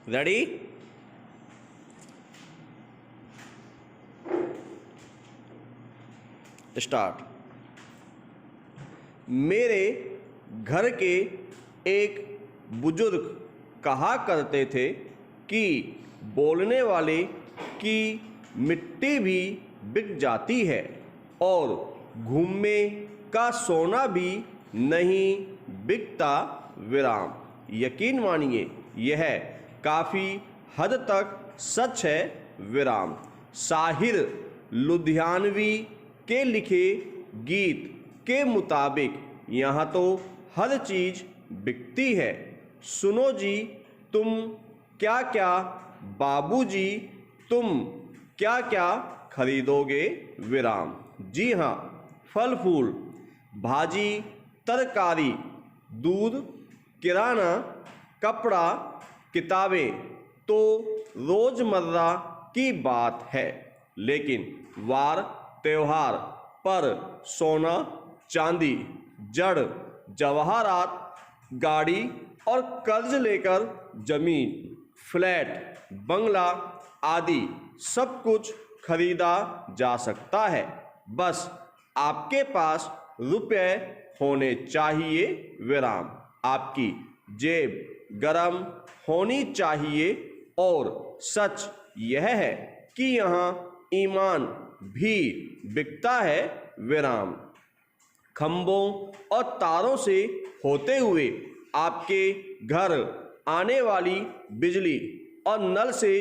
Ready? Start. मेरे घर के एक बुजुर्ग कहा करते थे कि बोलने वाले की मिट्टी भी बिक जाती है और घूमे का सोना भी नहीं बिकता। विराम। यकीन मानिए यह काफ़ी हद तक सच है। विराम। साहिर लुधियानवी के लिखे गीत के मुताबिक यहाँ तो हर चीज़ बिकती है। सुनो जी तुम क्या क्या, बाबूजी तुम क्या क्या खरीदोगे। विराम। जी हाँ, फल फूल, भाजी तरकारी, दूध, किराना, कपड़ा, किताबें तो रोज़मर्रा की बात है, लेकिन वार त्योहार पर सोना चांदी, जड़ जवाहरात, गाड़ी और कर्ज लेकर जमीन, फ्लैट, बंगला आदि सब कुछ खरीदा जा सकता है। बस आपके पास रुपए होने चाहिए। विराम। आपकी जेब गरम होनी चाहिए और सच यह है कि यहाँ ईमान भी बिकता है। विराम। खंभों और तारों से होते हुए आपके घर आने वाली बिजली और नल से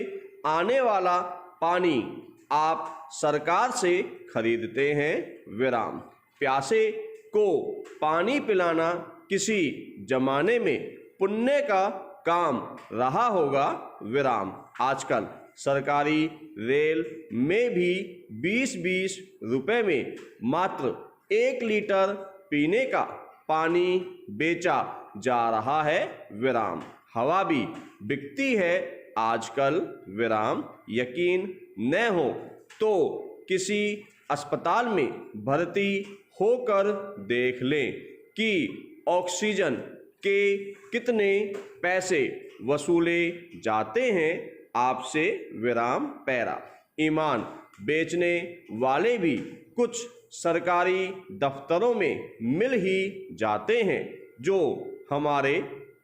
आने वाला पानी आप सरकार से खरीदते हैं। विराम। प्यासे को पानी पिलाना किसी जमाने में पुण्य का काम रहा होगा। विराम। आजकल सरकारी रेल में भी 20-20 रुपए में मात्र 1 लीटर पीने का पानी बेचा जा रहा है। विराम। हवा भी बिकती है आजकल। विराम। यकीन न हो तो किसी अस्पताल में भर्ती होकर देख लें कि ऑक्सीजन के कितने पैसे वसूले जाते हैं आपसे। विराम। पैरा। ईमान बेचने वाले भी कुछ सरकारी दफ्तरों में मिल ही जाते हैं जो हमारे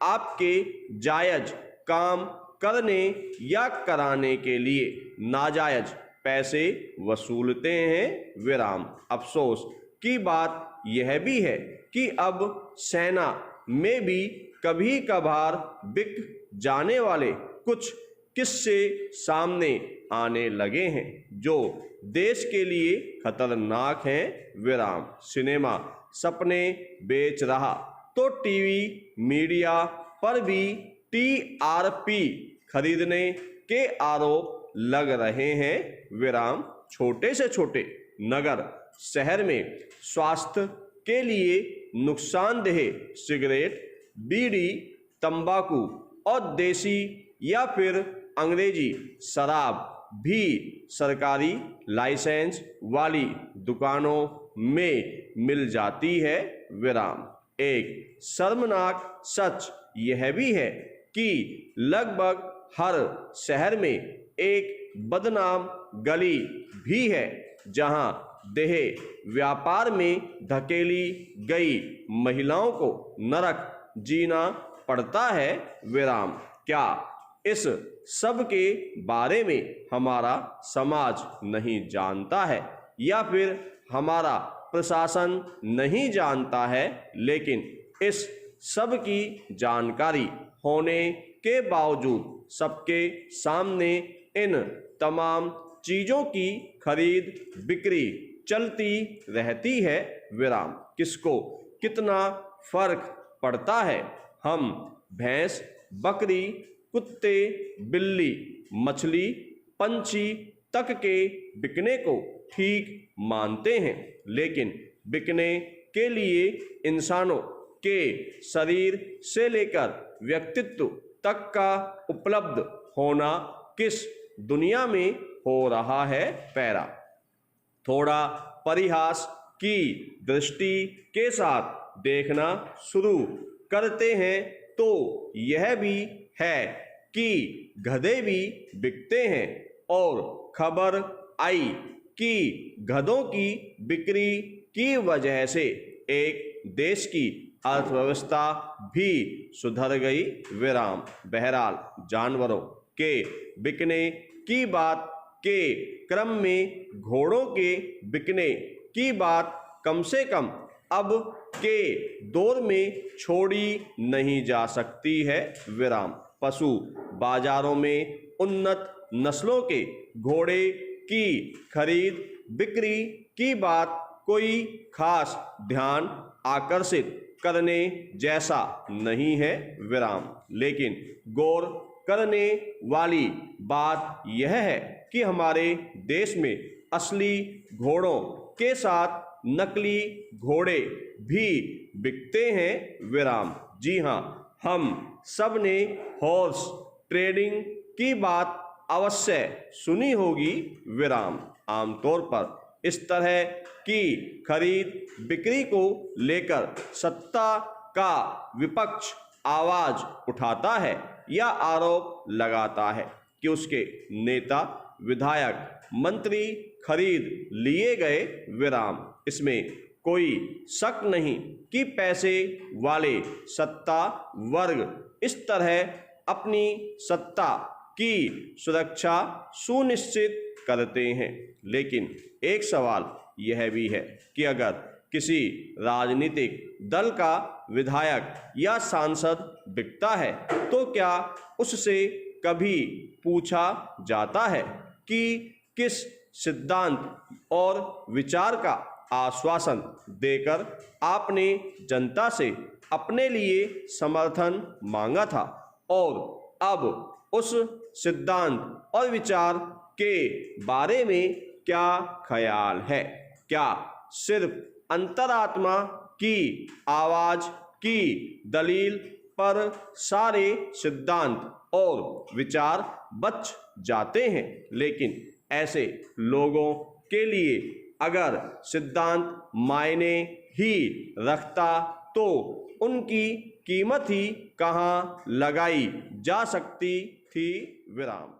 आपके जायज काम करने या कराने के लिए नाजायज पैसे वसूलते हैं। विराम। अफसोस की बात यह भी है कि अब सेना में भी कभी कभार बिक जाने वाले कुछ किस्से सामने आने लगे हैं जो देश के लिए खतरनाक हैं। विराम। सिनेमा सपने बेच रहा तो टीवी मीडिया पर भी TRP खरीदने के आरोप लग रहे हैं। विराम। छोटे से छोटे नगर शहर में स्वास्थ्य के लिए नुकसानदेह सिगरेट, बीड़ी, तंबाकू और देसी या फिर अंग्रेजी शराब भी सरकारी लाइसेंस वाली दुकानों में मिल जाती है। विराम। एक शर्मनाक सच यह भी है कि लगभग हर शहर में एक बदनाम गली भी है जहां देह व्यापार में धकेली गई महिलाओं को नरक जीना पड़ता है। विराम। क्या इस सब के बारे में हमारा समाज नहीं जानता है या फिर हमारा प्रशासन नहीं जानता है? लेकिन इस सब की जानकारी होने के बावजूद सबके सामने इन तमाम चीज़ों की खरीद बिक्री चलती रहती है। विराम। किसको कितना फर्क पड़ता है? हम भैंस, बकरी, कुत्ते, बिल्ली, मछली, पंछी तक के बिकने को ठीक मानते हैं, लेकिन बिकने के लिए इंसानों के शरीर से लेकर व्यक्तित्व तक का उपलब्ध होना किस दुनिया में हो रहा है? पैरा। थोड़ा परिहास की दृष्टि के साथ देखना शुरू करते हैं तो यह भी है कि गधे भी बिकते हैं और खबर आई कि गधों की बिक्री की वजह से एक देश की अर्थव्यवस्था भी सुधर गई। विराम। बहरहाल जानवरों के बिकने की बात के क्रम में घोड़ों के बिकने की बात कम से कम अब के दौर में छोड़ी नहीं जा सकती है। विराम। पशु बाजारों में उन्नत नस्लों के घोड़े की खरीद बिक्री की बात कोई खास ध्यान आकर्षित करने जैसा नहीं है। विराम। लेकिन गौर करने वाली बात यह है कि हमारे देश में असली घोड़ों के साथ नकली घोड़े भी बिकते हैं। विराम। जी हाँ, हम सब ने हॉर्स ट्रेडिंग की बात अवश्य सुनी होगी। विराम। आमतौर पर इस तरह की खरीद बिक्री को लेकर सत्ता का विपक्ष आवाज उठाता है या आरोप लगाता है कि उसके नेता विधायक मंत्री खरीद लिए गए। विराम। इसमें कोई शक नहीं कि पैसे वाले सत्ता वर्ग इस तरह अपनी सत्ता की सुरक्षा सुनिश्चित करते हैं। लेकिन एक सवाल यह भी है कि अगर किसी राजनीतिक दल का विधायक या सांसद बिकता है तो क्या उससे कभी पूछा जाता है कि किस सिद्धांत और विचार का आश्वासन देकर आपने जनता से अपने लिए समर्थन मांगा था और अब उस सिद्धांत और विचार के बारे में क्या ख्याल है? क्या सिर्फ अंतरात्मा की आवाज की दलील पर सारे सिद्धांत और विचार बच जाते हैं? लेकिन ऐसे लोगों के लिए अगर सिद्धांत मायने ही रखता तो उनकी कीमत ही कहाँ लगाई जा सकती थी? विराम।